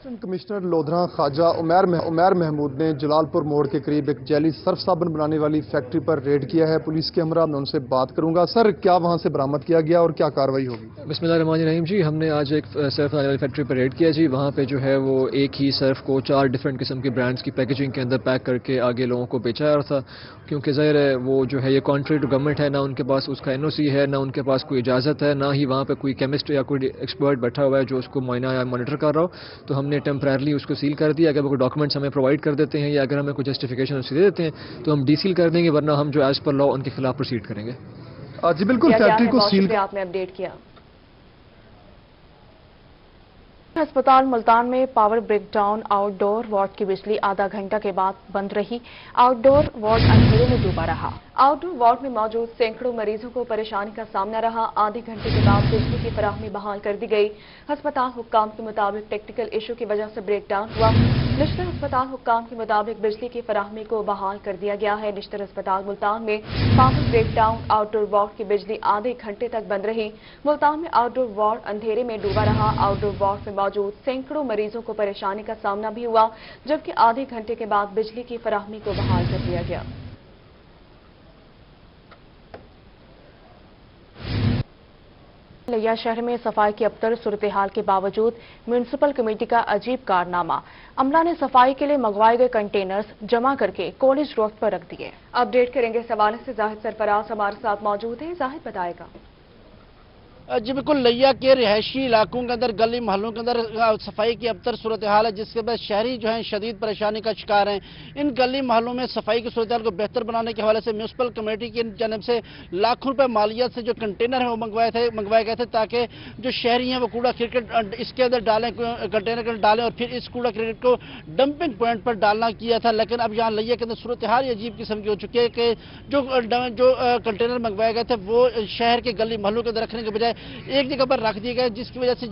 Assistant commissioner Lodhran خواجہ عمیر محمود نے جلال پور موڑ کے قریب ایک جعلی سرف صابن بنانے والی فیکٹری پر ریڈ کیا ہے. پولیس کے ہمراہ میں ان سے بات کروں گا. سر، کیا وہاں سے برآمد کیا گیا اور کیا کارروائی ہوگی؟ بسم اللہ الرحمن الرحیم جی. ہم نے آج ایک سرف بنانے والی فیکٹری پر ریڈ کیا جی. وہاں پہ جو ہے وہ ایک ہی سرف کو 4 ڈفرینٹ قسم کے برانڈز کی پیکیجنگ کے اندر پیک کر کے آگے لوگوں کو بیچا جا رہا تھا. کیونکہ ظاہر ہے وہ جو ہے یہ کانٹری ٹو گورنمنٹ ہے، نہ ان کے پاس اس کا NOC ہے، نہ ان کے پاس کوئی اجازت ہے، نہ ہی وہاں پہ کوئی کیمسٹ یا کوئی ایکسپرٹ بیٹھا ہوا ہے جو اس کو معائنہ یا مانیٹر کر رہا ہو. تو ہم نے ٹیمپررلی اس کو سیل کر دیا. اگر وہ کوئی ڈاکومنٹس ہمیں پرووائڈ کر دیتے ہیں یا اگر ہمیں کوئی جسٹیفیکیشن اس دے دیتے ہیں تو ہم ڈی سیل کر دیں گے، ورنہ ہم جو ایز پر لا ان کے خلاف پروسیڈ کریں گے. جی بالکل، فیکٹری کو سیل آپ نے اپڈیٹ کیا. ہسپتال ملتان میں پاور بریک ڈاؤن، آؤٹ ڈور وارڈ کی بجلی آدھا گھنٹہ کے بعد بند رہی. آؤٹ ڈور وارڈ اندھیرے میں ڈوبا رہا. آؤٹ ڈور وارڈ میں موجود سینکڑوں مریضوں کو پریشانی کا سامنا رہا. آدھے گھنٹے کے بعد بجلی کی فراہمی بحال کر دی گئی. ہسپتال حکام کے مطابق ٹیکنیکل ایشو کی وجہ سے بریک ڈاؤن ہوا. نشتر ہسپتال حکام کے مطابق بجلی کی فراہمی کو بحال کر دیا گیا ہے. نشتر ہسپتال ملتان میں پاور بریک ڈاؤن، آؤٹ ڈور وارڈ کی بجلی آدھے گھنٹے تک بند رہی. ملتان میں آؤٹ ڈور وارڈ اندھیرے میں ڈوبا رہا. آؤٹ ڈور وارڈ میں موجود سینکڑوں مریضوں کو پریشانی کا سامنا بھی ہوا، جبکہ آدھے گھنٹے کے بعد بجلی کی فراہمی کو بحال کر دیا گیا. لیا شہر میں صفائی کی ابتر صورتحال کے باوجود میونسپل کمیٹی کا عجیب کارنامہ. عملہ نے صفائی کے لیے منگوائے گئے کنٹینرز جمع کر کے کالج روڈ پر رکھ دیے. اپڈیٹ کریں گے اس حوالے سے زاہد سرفراز ہمارے ساتھ موجود ہیں. زاہد بتائے گا. جی بالکل، لیا کے رہائشی علاقوں کے اندر، گلی محلوں کے اندر صفائی کی ابتر صورتحال ہے، جس کے بعد شہری جو ہیں شدید پریشانی کا شکار ہیں. ان گلی محلوں میں صفائی کی صورتحال کو بہتر بنانے کے حوالے سے میونسپل کمیٹی کی جانب سے لاکھوں روپے مالیت سے جو کنٹینر ہیں وہ منگوائے گئے تھے، تاکہ جو شہری ہیں وہ کوڑا کرکٹ اس کے اندر ڈالیں، کنٹینر کے اندر ڈالیں اور پھر اس کوڑا کرکٹ کو ڈمپنگ پوائنٹ پر ڈالنا کیا تھا. لیکن اب یہاں لیا کے اندر صورتحال عجیب قسم کی ہو چکی ہے کہ جو کنٹینر منگوائے گئے تھے وہ شہر کے گلی محلوں کے اندر رکھنے کے بجائے ایک جگہ پر رکھ دیے گئے، جس کی وجہ سے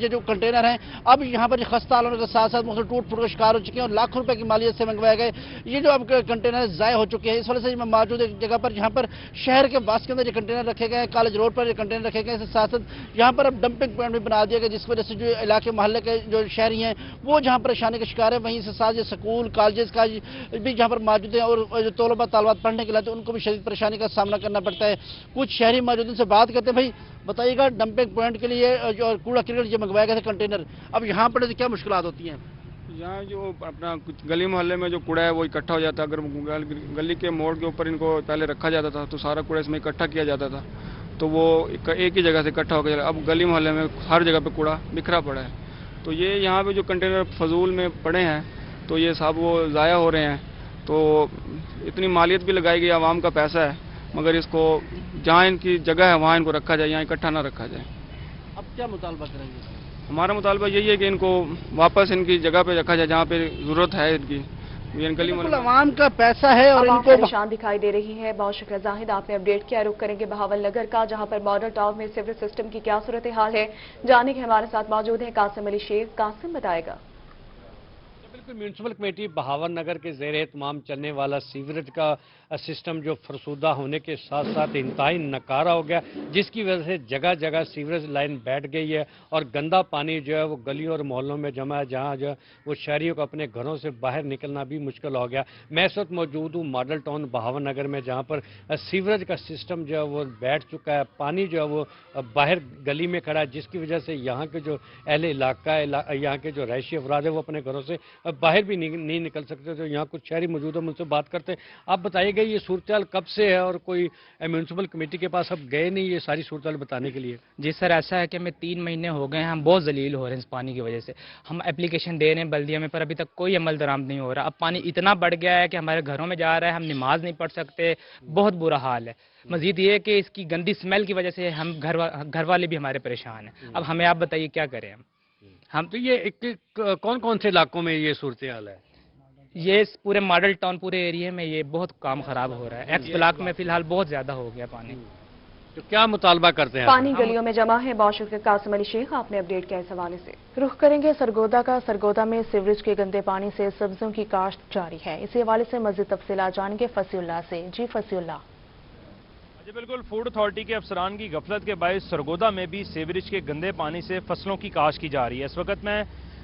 جو کنٹینر ہیں اب یہاں پر خستہ حال ہونے کے ساتھ ساتھ مختلف ٹوٹ پھوٹ کا شکار ہو چکے ہیں اور لاکھوں روپے کی مالیت سے منگوائے گئے یہ جو اب کنٹینر ضائع ہو چکے ہیں. اس وجہ سے میں موجود ایک جگہ پر جہاں پر شہر کے باس کے اندر یہ کنٹینر رکھے گئے ہیں، کالج روڈ پر یہ کنٹینر رکھے گئے ہیں. اس کے ساتھ ساتھ یہاں پر اب ڈمپنگ پوائنٹ بھی بنا دیا گیا، جس وجہ سے جو علاقے محلے کے جو شہری ہیں وہ جہاں پریشانی کا شکار ہے. وہیں سے ساتھ سکول کالجز کا بھی جہاں پر موجود ہیں اور جو طلباء طالبات پڑھنے کے لیے ان کو بھی شدید پریشانی کا سامنا کرنا پڑتا ہے. کچھ شہری موجود ان سے بات کرتے ہیں. بھائی بتائیے گا، ڈمپنگ پوائنٹ کے لیے جو کوڑا کرکٹ جو منگوائے گئے تھے کنٹینر، اب یہاں پر کیا مشکلات ہوتی ہیں؟ یہاں جو اپنا کچھ گلی محلے میں جو کوڑا ہے وہ اکٹھا ہو جاتا ہے. اگر گلی کے موڑ کے اوپر ان کو پہلے رکھا جاتا تھا تو سارا کوڑا اس میں اکٹھا کیا جاتا تھا، تو وہ ایک ہی جگہ سے اکٹھا ہو گیا. اب گلی محلے میں ہر جگہ پہ کوڑا بکھرا پڑا ہے. تو یہ یہاں پہ جو کنٹینر فضول میں پڑے ہیں تو یہ سب وہ ضائع ہو رہے ہیں. تو اتنی مالیت بھی لگائی گئی، عوام کا پیسہ ہے، مگر اس کو جہاں ان کی جگہ ہے وہاں ان کو رکھا جائے، یہاں اکٹھا نہ رکھا جائے. اب کیا مطالبہ کریں گے؟ ہمارا مطالبہ یہی ہے کہ ان کو واپس ان کی جگہ پہ رکھا جائے جہاں پہ ضرورت ہے ان کی. بالکل عوام کا پیسہ ہے اور ان کو پریشان دکھائی دے رہی ہے. بہت شکریہ زاہد، آپ نے اپڈیٹ کیا. رخ کریں گے بہاول نگر کا، جہاں پر ماڈل ٹاؤن میں سیوریج سسٹم کی کیا صورتحال ہے. جاننے کے ہمارے ساتھ موجود ہیں قاسم علی شیخ. قاسم بتائے گا. بالکل، میونسپل کمیٹی بہاول نگر کے زیر اہتمام چلنے والا سیوریج کا سسٹم جو فرسودہ ہونے کے ساتھ ساتھ انتہائی نکارہ ہو گیا، جس کی وجہ سے جگہ جگہ سیوریج لائن بیٹھ گئی ہے اور گندا پانی جو ہے وہ گلیوں اور محلوں میں جمع ہے، جہاں جو ہے وہ شہریوں کو اپنے گھروں سے باہر نکلنا بھی مشکل ہو گیا. میں اس وقت موجود ہوں ماڈل ٹاؤن بہاول نگر میں، جہاں پر سیوریج کا سسٹم جو ہے وہ بیٹھ چکا ہے. پانی جو ہے وہ باہر گلی میں کھڑا ہے، جس کی وجہ سے یہاں کے جو اہل علاقہ ہے، یہاں کے جو رہائشی افراد ہیں وہ اپنے گھروں سے باہر بھی نہیں نکل سکتے. تو یہاں کچھ شہری موجود ہیں، ان سے بات کرتے ہیں. آپ بتائیے گا یہ صورتحال کب سے ہے اور کوئی میونسپل کمیٹی کے پاس اب گئے نہیں یہ ساری صورتحال بتانے کے لیے؟ جی سر، ایسا ہے کہ ہمیں 3 مہینے ہو گئے ہیں، ہم بہت ذلیل ہو رہے ہیں اس پانی کی وجہ سے. ہم اپلیکیشن دے رہے ہیں بلدیہ میں، پر ابھی تک کوئی عمل درآمد نہیں ہو رہا. اب پانی اتنا بڑھ گیا ہے کہ ہمارے گھروں میں جا رہا ہے، ہم نماز نہیں پڑھ سکتے. بہت برا حال ہے. مزید یہ کہ اس کی گندی اسمیل کی وجہ سے ہم گھر والے بھی ہمارے پریشان ہیں. اب ہمیں آپ بتائیے کیا کریں ہم تو یہ کون کون سے علاقوں میں یہ صورتحال ہے؟ یہ پورے ماڈل ٹاؤن پورے ایریے میں یہ بہت کام خراب ہو رہا ہے. ایکس بلاک میں فی الحال بہت زیادہ ہو گیا پانی. تو کیا مطالبہ کرتے ہیں؟ پانی گلیوں میں جمع ہے. بہت شکریہ قاسم علی شیخ، آپ نے اپڈیٹ کیا اس حوالے سے. رخ کریں گے سرگودا کا. سرگودا میں سیوریج کے گندے پانی سے سبزیوں کی کاشت جاری ہے. اسی حوالے سے مزید تفصیلات جانیں گے فصیح اللہ سے. جی فصیح اللہ. جی بالکل، فوڈ اتھارٹی کے افسران کی غفلت کے باعث سرگودا میں بھی سیوریج کے گندے پانی سے فصلوں کی کاشت کی جا رہی ہے. اس وقت میں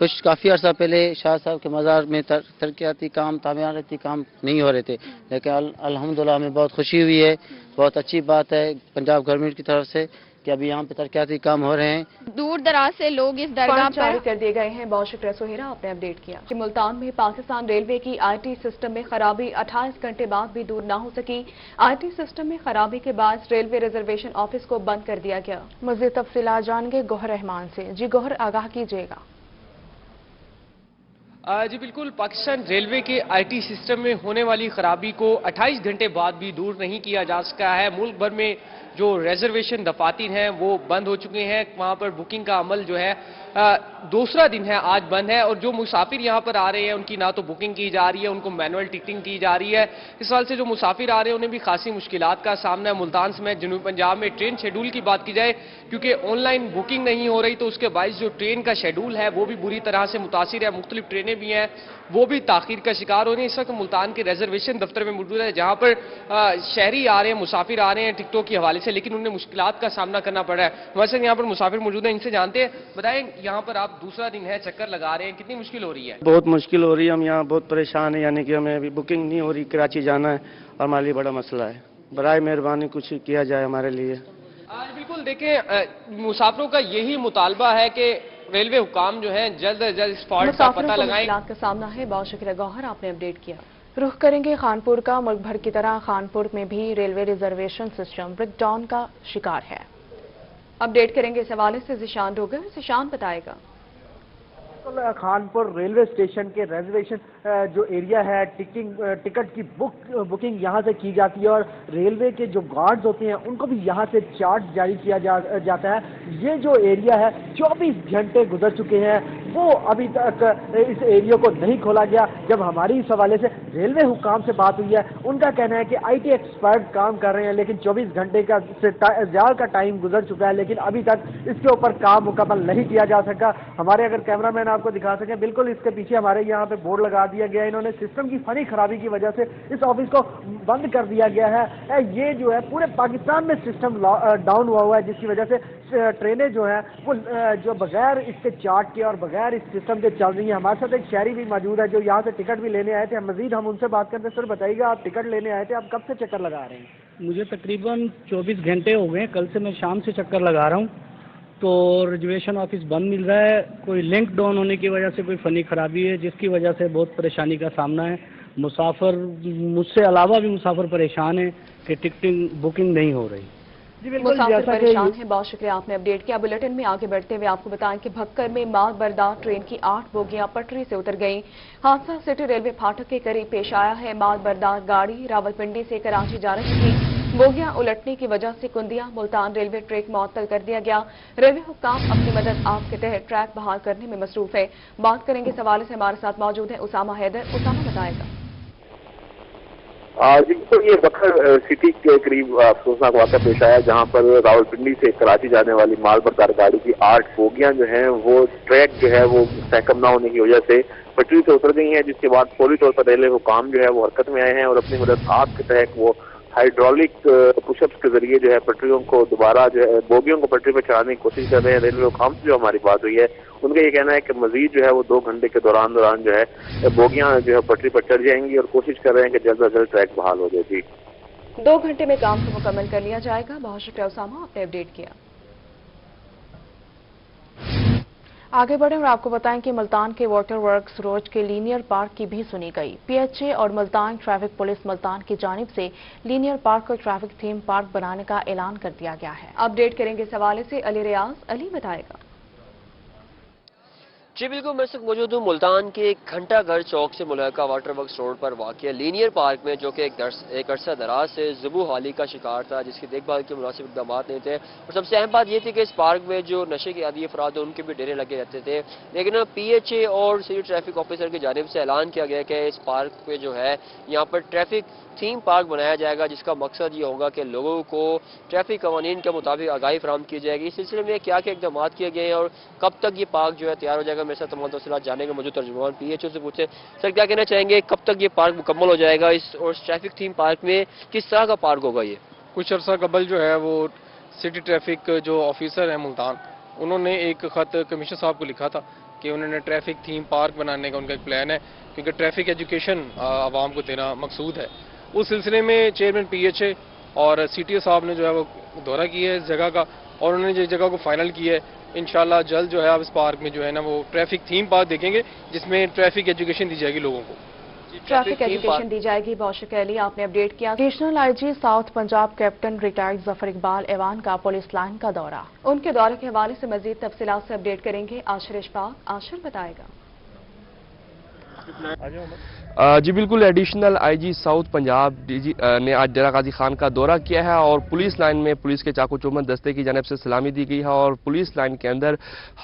کچھ کافی عرصہ پہلے شاہ صاحب کے مزار میں ترقیاتی کام تعمیراتی کام نہیں ہو رہے تھے، لیکن الحمدللہ ہمیں بہت خوشی ہوئی ہے، بہت اچھی بات ہے پنجاب گورنمنٹ کی طرف سے کہ ابھی یہاں پہ ترقیاتی کام ہو رہے ہیں۔ دور دراز سے لوگ اس درگاہ فنڈ پر جاری کر دیے گئے ہیں۔ بہت شکریہ سہیرا، آپ نے اپڈیٹ کیا کہ ملتان میں پاکستان ریلوے کی آئی ٹی سسٹم میں خرابی 28 گھنٹے بعد بھی دور نہ ہو سکی۔ آئی ٹی سسٹم میں خرابی کے باعث ریلوے ریزرویشن آفس کو بند کر دیا گیا۔ مزید تفصیلات جان گے گوہر رحمان سے۔ جی گوہر، آگاہ کیجیے گا۔ جی بالکل، پاکستان ریلوے کے آئی ٹی سسٹم میں ہونے والی خرابی کو 28 گھنٹے بعد بھی دور نہیں کیا جا سکا ہے۔ ملک بھر میں جو ریزرویشن دفاتر ہیں وہ بند ہو چکے ہیں، وہاں پر بکنگ کا عمل جو ہے دوسرا دن ہے آج بند ہے، اور جو مسافر یہاں پر آ رہے ہیں ان کی نہ تو بکنگ کی جا رہی ہے، ان کو مینول ٹکٹنگ کی جا رہی ہے۔ اس حال سے جو مسافر آ رہے ہیں انہیں بھی خاصی مشکلات کا سامنا ہے۔ ملتان سمیت جنوبی پنجاب میں ٹرین شیڈول کی بات کی جائے، کیونکہ آن لائن بکنگ نہیں ہو رہی تو اس کے باعث جو ٹرین کا شیڈول ہے وہ بھی بری طرح سے متاثر ہے۔ مختلف ٹرینیں بھی ہیں وہ بھی تاخیر کا شکار ہو رہی ہیں۔ اس وقت ملتان کے ریزرویشن دفتر میں موجود ہے جہاں پر شہری آ رہے ہیں، مسافر آ رہے ہیں ٹکٹوں کے حوالے سے، لیکن انہیں مشکلات کا سامنا کرنا پڑ رہا ہے۔ ہمارے ساتھ یہاں پر مسافر موجود ہیں، ان سے جانتے ہیں۔ بتائیں، یہاں پر آپ دوسرا دن ہے چکر لگا رہے ہیں، کتنی مشکل ہو رہی ہے؟ بہت مشکل ہو رہی ہے، ہم یہاں بہت پریشان ہیں، یعنی کہ ہمیں ابھی بکنگ نہیں ہو رہی، کراچی جانا ہے اور ہمارے لیے بڑا مسئلہ ہے۔ برائے مہربانی کچھ کیا جائے ہمارے لیے۔ بالکل، دیکھیں مسافروں کا یہی مطالبہ ہے کہ ریلوے حکام جو ہیں جلد از جلد اس فالٹ کا پتہ لگائیں۔ مشکلات کا سامنا ہے۔ بہت شکریہ گوہر، آپ نے اپڈیٹ کیا۔ رخ کریں گے خانپور کا۔ ملک بھر کی طرح خانپور میں بھی railway reservation system break down کا شکار ہے۔ اپڈیٹ کریں گے اس حوالے سے ذیشان ڈوگر۔ ذیشان بتائے گا۔ خانپور ریلوے اسٹیشن کے ریزرویشن جو ایریا ہے، ٹکٹ کی بکنگ یہاں سے کی جاتی ہے اور ریلوے کے جو گارڈز ہوتے ہیں ان کو بھی یہاں سے چارٹ جاری کیا جاتا ہے۔ یہ جو ایریا ہے 24 گھنٹے گزر چکے ہیں، وہ ابھی تک اس ایریا کو نہیں کھولا گیا۔ جب ہماری اس حوالے سے ریلوے حکام سے بات ہوئی ہے، ان کا کہنا ہے کہ آئی ٹی ایکسپرٹ کام کر رہے ہیں، لیکن 24 گھنٹے کا سے زیادہ کا ٹائم گزر چکا ہے، لیکن ابھی تک اس کے اوپر کام مکمل نہیں کیا جا سکا۔ ہمارے اگر کیمرہ مین آپ کو دکھا سکیں، بالکل اس کے پیچھے ہمارے یہاں پہ بورڈ لگا دیا گیا ہے، انہوں نے سسٹم کی فنی خرابی کی وجہ سے اس آفس کو بند کر دیا گیا ہے۔ یہ جو ہے پورے پاکستان میں سسٹم ڈاؤن ہوا ہے، جس کی وجہ سے ٹرینیں جو ہیں وہ جو بغیر اس کے چارٹ کے اور بغیر اس سسٹم کے چل رہی ہیں۔ ہمارے ساتھ ایک شہری بھی موجود ہے جو یہاں سے ٹکٹ بھی لینے آئے تھے، مزید ہم ان سے بات کرتے ہیں۔ سر بتائیے گا، آپ ٹکٹ لینے آئے تھے، آپ کب سے چکر لگا رہے ہیں؟ مجھے تقریباً 24 گھنٹے ہو گئے، کل سے میں شام سے چکر لگا رہا ہوں، تو ریزرویشن آفس بند مل رہا ہے۔ کوئی لنک ڈاؤن ہونے کی وجہ سے کوئی فنی خرابی ہے، جس کی وجہ سے بہت پریشانی کا سامنا ہے۔ مسافر، مجھ سے علاوہ بھی مسافر پریشان ہیں کہ ٹکٹنگ بکنگ نہیں ہو رہی۔ مسافر پریشان ہیں۔ بہت شکریہ، آپ نے اپڈیٹ کیا۔ بلیٹن میں آگے بڑھتے ہوئے آپ کو بتائیں کہ بھکر میں مال بردار ٹرین کی 8 بوگیاں پٹری سے اتر گئیں۔ حادثہ سٹی ریلوے پھاٹک کے قریب پیش آیا ہے۔ مال بردار گاڑی راولپنڈی سے کراچی جا رہی تھی، بوگیاں الٹنے کی وجہ سے کندیا ملتان ریلوے ٹریک معطل کر دیا گیا۔ ریلوے حکام اپنی مدد آپ کے تحت ٹریک بحال کرنے میں مصروف ہے۔ بات کریں گے اس حوالے سے، ہمارے ساتھ موجود ہیں اسامہ حیدر۔ اسامہ بتائے گا۔ جی بالکل، یہ بکھر سٹی کے قریب افسوسناک واقعہ پیش آیا جہاں پر راولپنڈی سے کراچی جانے والی مال بردار گاڑی کی 8 بوگیاں جو ہیں وہ ٹریک جو ہے وہ مستحکم نہ ہونے کی وجہ سے پٹری سے اتر گئی ہیں، جس کے بعد فوری طور پر ریلوے حکام جو ہے وہ حرکت میں آئے ہیں اور اپنی مدد آپ کے تحت وہ ہائیڈرولک پش اپس کے ذریعے جو ہے پٹریوں کو دوبارہ جو ہے بوگیوں کو پٹری پہ چڑھانے کی کوشش کر رہے ہیں۔ ریلوے حکام سے جو ہماری بات ہوئی ہے ان کا یہ کہنا ہے کہ مزید جو ہے وہ 2 گھنٹے کے دوران جو ہے بوگیاں جو ہے پٹری پر چڑھ جائیں گی اور کوشش کر رہے ہیں کہ جلد از جلد ٹریک بحال ہو جائے۔ جی 2 گھنٹے میں کام کو مکمل کر لیا جائے گا۔ بہت شکریہ اسامہ، آپ نے اپڈیٹ کیا۔ آگے بڑھیں اور آپ کو بتائیں کہ ملتان کے واٹر ورکس روڈ کے لینئر پارک کی بھی سنی گئی۔ پی ایچ اے اور ملتان ٹریفک پولیس ملتان کی جانب سے لینئر پارک کو ٹریفک تھیم پارک بنانے کا اعلان کر دیا گیا ہے۔ اپڈیٹ کریں گے اس حوالے سے علی ریاض۔ علی بتائے گا۔ جی بالکل، میں اس وقت موجود ہوں ملتان کے گھنٹہ گھر چوک سے ملحقہ واٹر ورکس روڈ پر واقع لینئر پارک میں، جو کہ ایک عرصہ دراز سے زبو حالی کا شکار تھا، جس کی دیکھ بھال کے مناسب اقدامات نہیں تھے، اور سب سے اہم بات یہ تھی کہ اس پارک میں جو نشے کے عادی افراد ہیں ان کے بھی ڈیرے لگے رہتے تھے، لیکن پی ایچ اے اور سٹی ٹریفک آفیسر کی جانب سے اعلان کیا گیا کہ اس پارک پہ جو ہے یہاں پر ٹریفک تھیم پارک بنایا جائے گا، جس کا مقصد یہ ہوگا کہ لوگوں کو ٹریفک قوانین کے مطابق آگاہی فراہم کی جائے گی۔ اس سلسلے میں کیا کیا اقدامات کیے گئے ہیں اور کب تک یہ پارک جو ہے تیار ہو جائے گا، میرے ساتھ تمام تفصیلات جاننے کے موجود ترجمان پی ایچ او سے پوچھے۔ سر کیا کہنا چاہیں گے، کب تک یہ پارک مکمل ہو جائے گا، اور اس ٹریفک تھیم پارک میں کس طرح کا پارک ہوگا؟ یہ کچھ عرصہ قبل جو ہے وہ سٹی ٹریفک جو آفیسر ہیں ملتان، انہوں نے ایک خط کمشنر صاحب کو لکھا تھا کہ انہوں نے ٹریفک تھیم پارک بنانے کا ان کا ایک پلان ہے، کیونکہ ٹریفک ایجوکیشن عوام کو دینا مقصود ہے۔ اس سلسلے میں چیئرمین پی ایچ اے اور سی ٹی او صاحب نے جو ہے وہ دورہ کیا ہے اس جگہ کا، اور انہوں نے اس جگہ کو فائنل کیا ہے۔ انشاءاللہ جلد جو ہے آپ اس پارک میں جو ہے نا وہ ٹریفک تھیم پارک دیکھیں گے، جس میں ٹریفک ایجوکیشن دی جائے گی لوگوں کو۔ ٹریفک ایجوکیشن دی جائے گی۔ بہت شکریہ علی، آپ نے اپڈیٹ کیا۔ Additional I G south Punjab captain retired Zafar Iqbal ایوان کا پولیس لائن کا دورہ۔ ان کے دورے کے حوالے سے مزید تفصیلات سے اپڈیٹ کریں گے آشر اشفاق۔ آشر بتائے گا۔ جی بالکل، additional I G south Punjab نے آج ڈیرہ غازی خان کا دورہ کیا ہے اور پولیس لائن میں پولیس کے چاقو چوبند دستے کی جانب سے سلامی دی گئی ہے، اور پولیس لائن کے اندر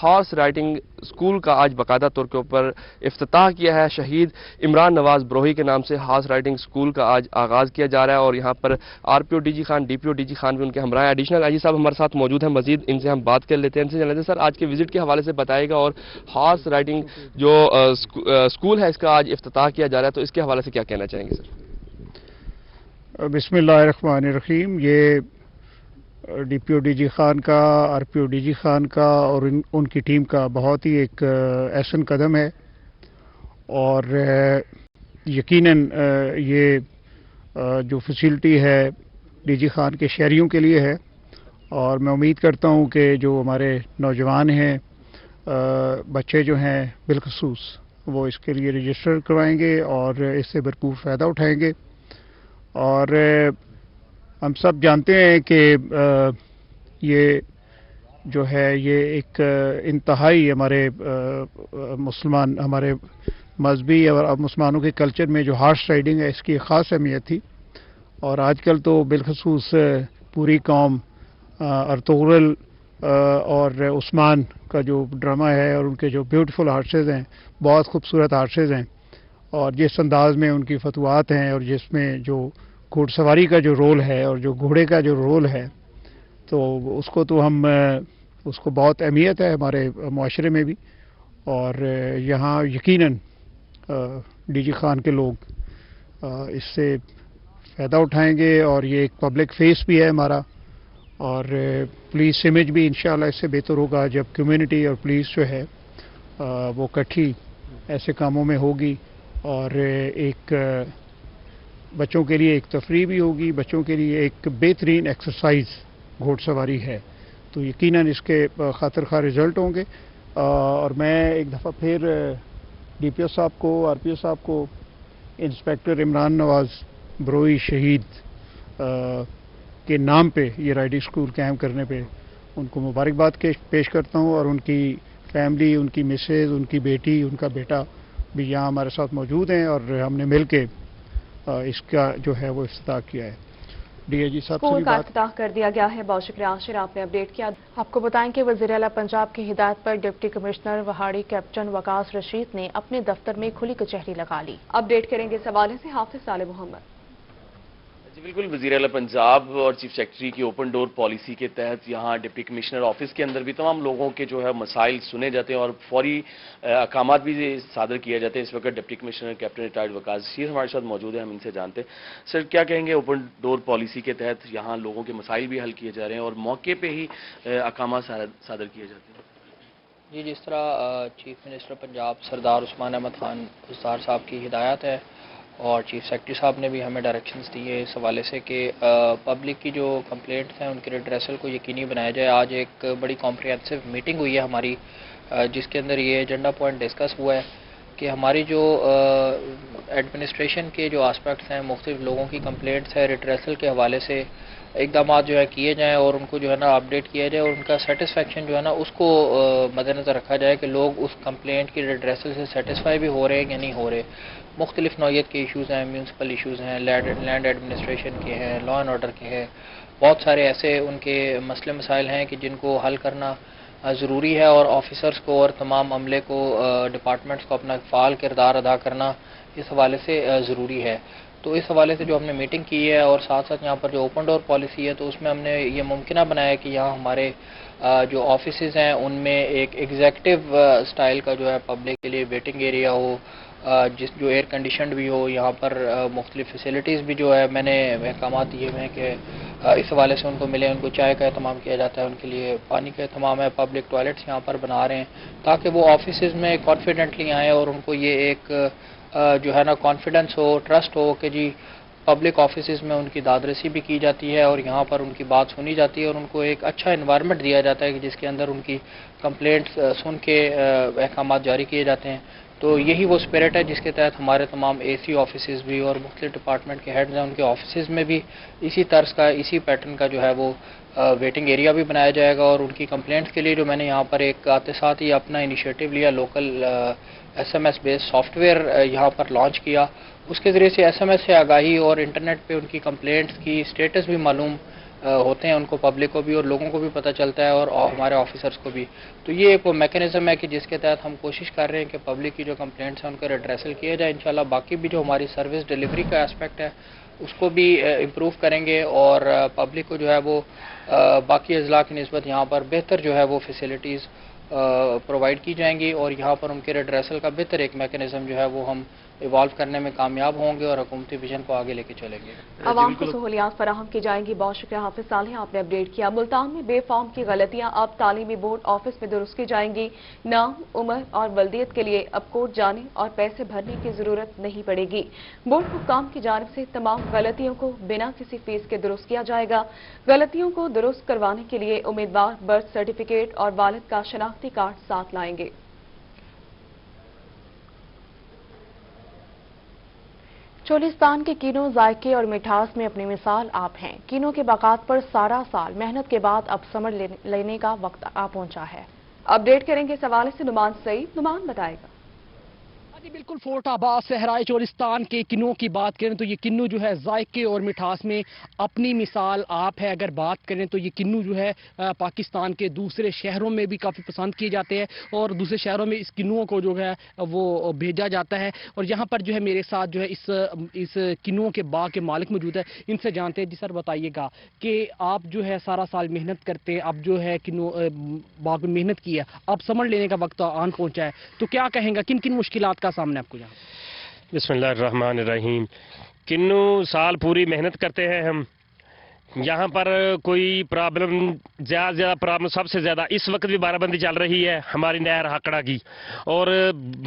ہارس رائڈنگ اسکول کا آج باقاعدہ طور کے اوپر افتتاح کیا ہے۔ شہید عمران نواز بروہی کے نام سے ہارس رائڈنگ اسکول کا آج آغاز کیا جا رہا ہے، اور یہاں پر R P O D G Khan, D P O D G Khan بھی ان کے ہمراہ ہیں۔ ایڈیشنل آئی جی صاحب ہمارے ساتھ موجود ہیں، مزید ان سے ہم بات کر لیتے ہیں، ان سے جان لیتے ہیں سر آج کے وزٹ کے حوالے سے بتائے گا، اور ہارس رائڈنگ جو اسکول ہے اس کا آج افتتاح کیا جا رہا ہے، تو اس کے حوالے سے کیا کہنا چاہیں گے سر؟ بسم اللہ الرحمن الرحیم۔ یہ D P O D G Khan کا، R P O D G Khan کا اور ان کی ٹیم کا بہت ہی ایک احسن قدم ہے، اور یقیناً یہ جو فیسلٹی ہے ڈی جی خان کے شہریوں کے لیے ہے، اور میں امید کرتا ہوں کہ جو ہمارے نوجوان ہیں، بچے جو ہیں بالخصوص، وہ اس کے لیے رجسٹر کروائیں گے اور اس سے بھرپور فائدہ اٹھائیں گے۔ اور ہم سب جانتے ہیں کہ یہ جو ہے یہ ایک انتہائی ہمارے ہمارے مذہبی اور مسلمانوں کے کلچر میں جو ہارس رائڈنگ ہے اس کی خاص اہمیت تھی، اور آج کل تو بالخصوص پوری قوم ارطغرل اور عثمان کا جو ڈرامہ ہے اور ان کے جو بیوٹیفل ہارسز ہیں، بہت خوبصورت ہارسز ہیں، اور جس انداز میں ان کی فتوحات ہیں اور جس میں جو گھوڑ سواری کا جو رول ہے اور جو گھوڑے کا جو رول ہے، تو اس کو تو ہم اس کو بہت اہمیت ہے ہمارے معاشرے میں بھی، اور یہاں یقیناً ڈی جی خان کے لوگ اس سے فائدہ اٹھائیں گے، اور یہ ایک پبلک فیس بھی ہے ہمارا، اور پولیس امیج بھی انشاءاللہ اس سے بہتر ہوگا جب کمیونٹی اور پولیس جو ہے وہ اکٹھی ایسے کاموں میں ہوگی، اور ایک بچوں کے لیے ایک تفریح بھی ہوگی، بچوں کے لیے ایک بہترین ایکسرسائز گھوڑ سواری ہے، تو یقیناً اس کے خاطر خواہ رزلٹ ہوں گے۔ اور میں ایک دفعہ پھر ڈی پی او صاحب کو، آر پی او صاحب کو، انسپیکٹر عمران نواز بروئی شہید کے نام پہ یہ رائڈنگ اسکول قائم کرنے پہ ان کو مبارکباد پیش کرتا ہوں، اور ان کی فیملی، ان کی مسز، ان کی بیٹی، ان کا بیٹا بھی یہاں ہمارے ساتھ موجود ہیں، اور ہم نے مل کے اس کا جو ہے وہ افتتاح کیا ہے۔ ڈی اے جی صاحب سے اسکول بھی کا بات افتتاح کر دیا گیا ہے۔ بہت شکریہ عاشر، آپ نے اپڈیٹ کیا۔ آپ کو بتائیں کہ وزیر اعلیٰ پنجاب کی ہدایت پر ڈپٹی کمشنر وہاڑی کیپٹن وقاص رشید نے اپنے دفتر میں کھلی کچہری لگا لی۔ اپڈیٹ کریں گے اس حوالے سے حافظ صالح محمد۔ جی بالکل، وزیر اعلیٰ پنجاب اور چیف سیکرٹری کی اوپن ڈور پالیسی کے تحت یہاں ڈپٹی کمشنر آفس کے اندر بھی تمام لوگوں کے جو ہے مسائل سنے جاتے ہیں اور فوری احکامات بھی صادر کیے جاتے ہیں۔ اس وقت ڈپٹی کمشنر کیپٹن ریٹائرڈ وقاص رشید ہمارے ساتھ موجود ہیں، ہم ان سے جانتے ہیں۔ سر کیا کہیں گے، اوپن ڈور پالیسی کے تحت یہاں لوگوں کے مسائل بھی حل کیے جا رہے ہیں اور موقع پہ ہی احکامات صادر کیے جاتے ہیں؟ جی، جس طرح چیف منسٹر پنجاب سردار عثمان احمد خان بزدار صاحب کی ہدایت ہے، اور چیف سیکرٹری صاحب نے بھی ہمیں ڈائریکشنز دیے اس حوالے سے کہ پبلک کی جو کمپلینٹس ہیں ان کے ریڈریسل کو یقینی بنایا جائے۔ آج ایک بڑی کمپریہنسو میٹنگ ہوئی ہے ہماری، جس کے اندر یہ ایجنڈا پوائنٹ ڈسکس ہوا ہے کہ ہماری جو ایڈمنسٹریشن کے جو آسپیکٹس ہیں، مختلف لوگوں کی کمپلینٹس ہے، ریڈریسل کے حوالے سے اقدامات جو ہے کیے جائیں اور ان کو جو ہے نا اپڈیٹ کیا جائے، اور ان کا سیٹسفیکشن جو ہے نا اس کو مد نظر رکھا جائے کہ لوگ اس کمپلینٹ کی ریڈریسل سے سیٹسفائی بھی ہو رہے ہیں یا نہیں ہو رہے۔ مختلف نوعیت کے ایشوز ہیں، میونسپل ایشوز ہیں، لینڈ ایڈمنسٹریشن کے ہیں، لا اینڈ آرڈر کے ہیں، بہت سارے ایسے ان کے مسئلے مسائل ہیں کہ جن کو حل کرنا ضروری ہے، اور آفیسرز کو اور تمام عملے کو، ڈپارٹمنٹس کو اپنا فعال کردار ادا کرنا اس حوالے سے ضروری ہے۔ تو اس حوالے سے جو ہم نے میٹنگ کی ہے، اور ساتھ ساتھ یہاں پر جو اوپن ڈور پالیسی ہے، تو اس میں ہم نے یہ ممکنہ بنایا کہ یہاں ہمارے جو آفیسز ہیں ان میں ایک ایگزیکٹو سٹائل کا جو ہے پبلک کے لیے ویٹنگ ایریا ہو، جو ایئر کنڈیشنڈ بھی ہو، یہاں پر مختلف فیسلٹیز بھی جو ہے میں نے احکامات دیے ہوئے ہیں کہ اس حوالے سے ان کو ملے. ان کو چائے کا اہتمام کیا جاتا ہے, ان کے لیے پانی کا اہتمام ہے, پبلک ٹوائلٹس یہاں پر بنا رہے ہیں تاکہ وہ آفیسز میں کانفیڈنٹلی آئیں اور ان کو یہ ایک جو ہے نا کانفیڈنس ہو, ٹرسٹ ہو کہ جی پبلک آفیسز میں ان کی دادرسی بھی کی جاتی ہے اور یہاں پر ان کی بات سنی جاتی ہے اور ان کو ایک اچھا انوائرمنٹ دیا جاتا ہے کہ جس کے اندر ان کی کمپلینٹس سن کے احکامات جاری کیے جاتے ہیں. تو یہی وہ اسپرٹ ہے جس کے تحت ہمارے تمام اے سی آفیسز بھی اور مختلف ڈپارٹمنٹ کے ہیڈز ہیں, ان کے آفیسز میں بھی اسی طرز کا, اسی پیٹرن کا جو ہے وہ ویٹنگ ایریا بھی بنایا جائے گا. اور ان کی کمپلینٹس کے لیے جو میں نے یہاں پر ایک آتے ساتھ ہی اپنا انیشیٹو لیا, local SMS base soft where یہاں پر لانچ کیا. اس کے ذریعے سے SMS سے آگاہی اور انٹرنیٹ پہ ان کی کمپلینٹس کی سٹیٹس بھی معلوم ہوتے ہیں ان کو, پبلک کو بھی اور لوگوں کو بھی پتہ چلتا ہے اور ہمارے آفیسرز کو بھی. تو یہ ایک میکینزم ہے کہ جس کے تحت ہم کوشش کر رہے ہیں کہ پبلک کی جو کمپلینٹس ہیں ان کا ریڈریسل کیا جائے. انشاءاللہ باقی بھی جو ہماری سروس ڈیلیوری کا اسپیکٹ ہے اس کو بھی امپروو کریں گے اور پبلک کو جو ہے وہ باقی اضلاع کی نسبت یہاں پر بہتر جو ہے وہ فیسلٹیز پرووائڈ کی جائیں گی اور یہاں پر ان کے ریڈریسل کا بہتر ایک میکینزم جو ہے وہ ہم ایوالو کرنے میں کامیاب ہوں گے اور حکومتی ویژن کو آگے لے کے چلیں گے. عوام کو سہولیات فراہم کی جائیں گی. بہت شکریہ حافظ صالح, آپ نے اپڈیٹ کیا. ملتان میں بے فارم کی غلطیاں اب تعلیمی بورڈ آفس میں درست کی جائیں گی. نام, عمر اور ولدیت کے لیے اب کورٹ جانے اور پیسے بھرنے کی ضرورت نہیں پڑے گی. بورڈ حکام کی جانب سے تمام غلطیوں کو بنا کسی فیس کے درست کیا جائے گا. غلطیوں کو درست کروانے کے لیے امیدوار برتھ سرٹیفکیٹ اور والد کا شناختی کارڈ ساتھ لائیں گے. چولستان کے کینو ذائقے اور مٹھاس میں اپنی مثال آپ ہیں. کینو کے باغات پر سارا سال محنت کے بعد اب ثمر لینے کا وقت آ پہنچا ہے. اپڈیٹ کریں گے اس حوالے سے نعمان سعید. نعمان بتائے گا. بالکل فورٹ آباد صحرائے چولستان کے کنوں کی بات کریں تو یہ کنو جو ہے ذائقے اور مٹھاس میں اپنی مثال آپ ہے. اگر بات کریں تو یہ کنو جو ہے پاکستان کے دوسرے شہروں میں بھی کافی پسند کیے جاتے ہیں اور دوسرے شہروں میں اس کنوں کو جو ہے وہ بھیجا جاتا ہے. اور یہاں پر جو ہے میرے ساتھ جو ہے اس کنوں کے باغ کے مالک موجود ہے, ان سے جانتے ہیں. جی سر بتائیے گا کہ آپ جو ہے سارا سال محنت کرتے ہیں, اب جو ہے کنو باغ میں محنت کی ہے, اب سمر لینے کا وقت آن پہنچا ہے, تو کیا کہیں گا, کن کن مشکلات کا سامنے آپ کو جانا؟ بسم اللہ الرحمن الرحیم. کنو سال پوری محنت کرتے ہیں ہم. یہاں پر کوئی پرابلم زیادہ پرابلم سب سے زیادہ اس وقت بھی بارہ بندی چل رہی ہے ہماری نہر ہاکڑا کی, اور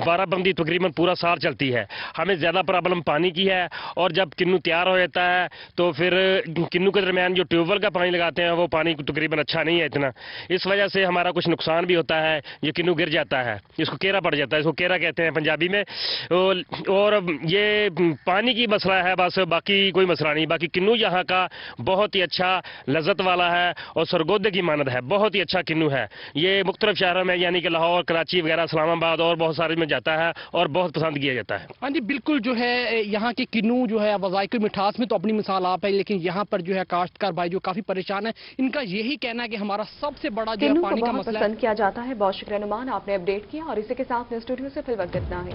بارہ بندی تقریباً پورا سال چلتی ہے. ہمیں زیادہ پرابلم پانی کی ہے, اور جب کنو تیار ہو جاتا ہے تو پھر کنو کے درمیان جو ٹیوب ویل کا پانی لگاتے ہیں وہ پانی تقریباً اچھا نہیں ہے اتنا. اس وجہ سے ہمارا کچھ نقصان بھی ہوتا ہے. یہ کنو گر جاتا ہے, اس کو کیرا پڑ جاتا ہے, اس کو کیرا کہتے ہیں پنجابی میں. اور یہ پانی کی مسئلہ ہے بس, باقی کوئی مسئلہ نہیں. باقی کنو یہاں کا بہت ہی اچھا لذت والا ہے اور سرگودے کی مانند ہے. بہت ہی اچھا کنو ہے. یہ مختلف شہروں میں یعنی کہ لاہور, کراچی وغیرہ, اسلام آباد اور بہت سارے میں جاتا ہے اور بہت پسند کیا جاتا ہے. ہاں جی بالکل, جو ہے یہاں کے کنو جو ہے ذائقے مٹھاس میں تو اپنی مثال آپ ہے, لیکن یہاں پر جو ہے کاشتکار بھائی جو کافی پریشان ہے, ان کا یہی کہنا ہے کہ ہمارا سب سے بڑا جو ہے پانی کا مسئلہ پسند کیا جاتا ہے. بہت شکریہ نعمان, آپ نے اپڈیٹ کیا. اور اسی کے ساتھ اسٹوڈیو سے فی الوقت اتنا ہے.